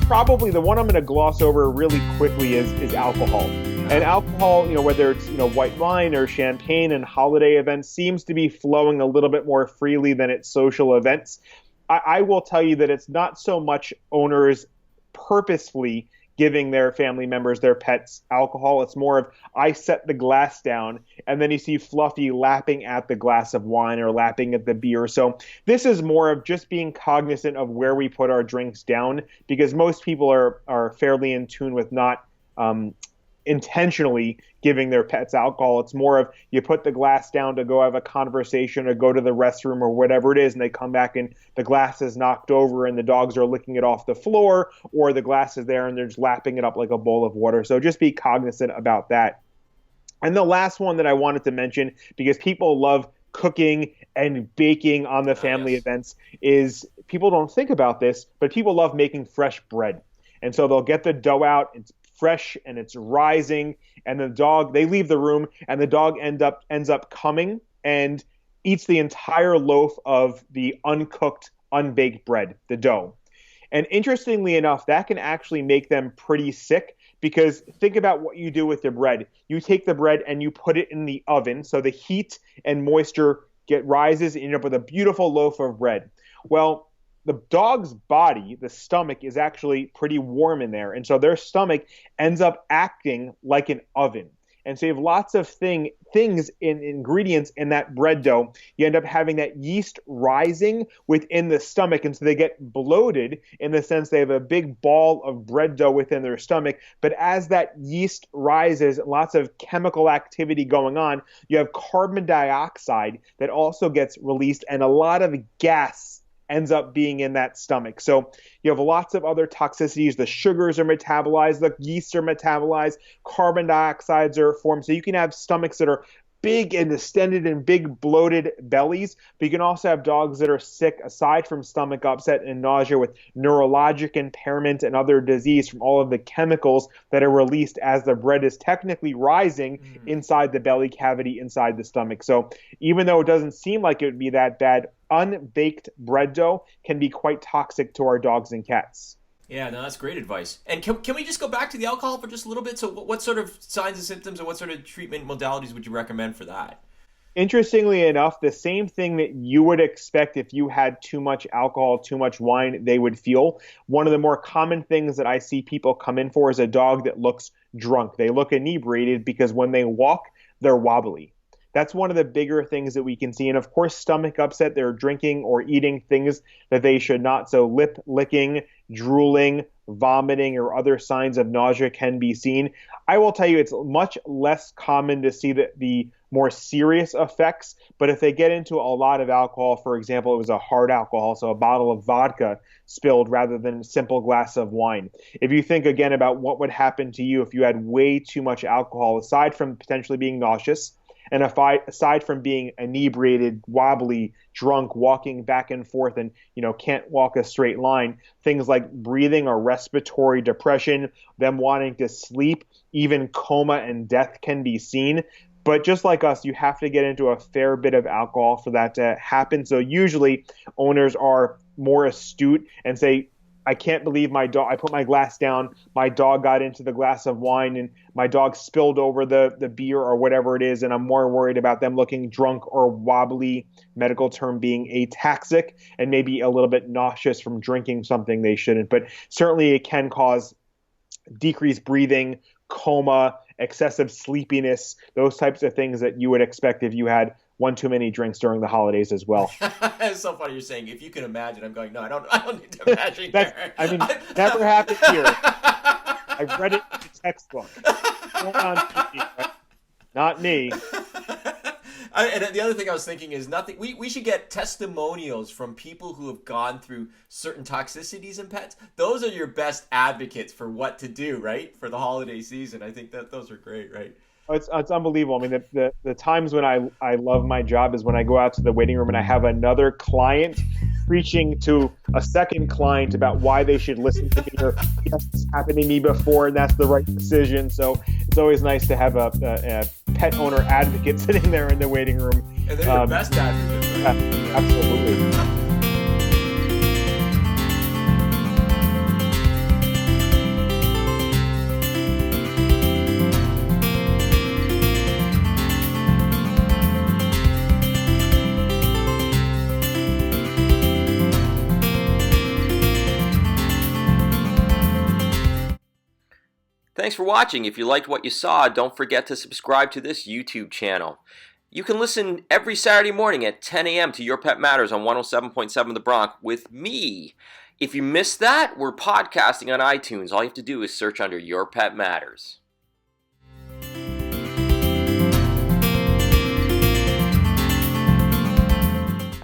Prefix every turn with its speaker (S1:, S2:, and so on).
S1: probably the one I'm going to gloss over really quickly is alcohol. And alcohol, whether it's, white wine or champagne and holiday events, seems to be flowing a little bit more freely than at social events. I will tell you that it's not so much owners purposefully giving their family members, their pets, alcohol. It's more of, I set the glass down, and then you see Fluffy lapping at the glass of wine or lapping at the beer. So this is more of just being cognizant of where we put our drinks down, because most people are fairly in tune with not intentionally giving their pets alcohol. It's more of, you put the glass down to go have a conversation or go to the restroom or whatever it is, and they come back and the glass is knocked over and the dogs are licking it off the floor, or the glass is there and they're just lapping it up like a bowl of water. So just be cognizant about that. And the last one that I wanted to mention, because people love cooking and baking on the family events, is, people don't think about this, but people love making fresh bread. And so they'll get the dough out, it's fresh and it's rising, and they leave the room, and the dog ends up coming and eats the entire loaf of the uncooked, unbaked bread, the dough. And interestingly enough, that can actually make them pretty sick, because think about what you do with the bread. You take the bread and you put it in the oven, so the heat and moisture rises, and you end up with a beautiful loaf of bread. Well, the dog's body, the stomach, is actually pretty warm in there. And so their stomach ends up acting like an oven. And so you have lots of things in ingredients in that bread dough. You end up having that yeast rising within the stomach. And so they get bloated, in the sense they have a big ball of bread dough within their stomach. But as that yeast rises, lots of chemical activity going on, you have carbon dioxide that also gets released, and a lot of gas ends up being in that stomach. So you have lots of other toxicities. The sugars are metabolized, the yeasts are metabolized, carbon dioxides are formed. So you can have stomachs that are big and distended and big bloated bellies, but you can also have dogs that are sick, aside from stomach upset and nausea, with neurologic impairment and other disease from all of the chemicals that are released as the bread is technically rising inside the belly cavity, inside the stomach. So even though it doesn't seem like it would be that bad, unbaked bread dough can be quite toxic to our dogs and cats.
S2: Yeah, no, that's great advice. And can we just go back to the alcohol for just a little bit? So what sort of signs and symptoms and what sort of treatment modalities would you recommend for that?
S1: Interestingly enough, the same thing that you would expect if you had too much alcohol, too much wine, they would feel. One of the more common things that I see people come in for is a dog that looks drunk. They look inebriated because when they walk, they're wobbly. That's one of the bigger things that we can see. And of course, stomach upset, they're drinking or eating things that they should not. So lip licking, drooling, vomiting, or other signs of nausea can be seen. I will tell you, it's much less common to see the more serious effects. But if they get into a lot of alcohol, for example, it was a hard alcohol, so a bottle of vodka spilled rather than a simple glass of wine. If you think again about what would happen to you if you had way too much alcohol, aside from potentially being nauseous, and aside from being inebriated, wobbly, drunk, walking back and forth, and can't walk a straight line, things like breathing or respiratory depression, them wanting to sleep, even coma and death can be seen. But just like us, you have to get into a fair bit of alcohol for that to happen. So usually owners are more astute and say, I can't believe my dog, I put my glass down, my dog got into the glass of wine, and my dog spilled over the beer or whatever it is, and I'm more worried about them looking drunk or wobbly, medical term being ataxic, and maybe a little bit nauseous from drinking something they shouldn't. But certainly it can cause decreased breathing, coma, excessive sleepiness, those types of things that you would expect if you had one too many drinks during the holidays as well.
S2: It's so funny you're saying, if you can imagine. I'm going, no, I don't need to imagine.
S1: Never happened here. I read it in the textbook. On TV, right? Not me.
S2: And the other thing I was thinking is nothing. We should get testimonials from people who have gone through certain toxicities in pets. Those are your best advocates for what to do, right? For the holiday season. I think that those are great, right?
S1: It's unbelievable. I mean, the times when I love my job is when I go out to the waiting room and I have another client preaching to a second client about why they should listen to me, or yes, it's happened to me before and that's the right decision. So it's always nice to have a pet owner advocate sitting there in the waiting room.
S2: And they're your best advocates. Right?
S1: Yeah, absolutely.
S3: Thanks for watching. If you liked what you saw, don't forget to subscribe to this YouTube channel. You can listen every Saturday morning at 10 a.m. to Your Pet Matters on 107.7 The Bronx with me. If you missed that, we're podcasting on iTunes. All you have to do is search under Your Pet Matters.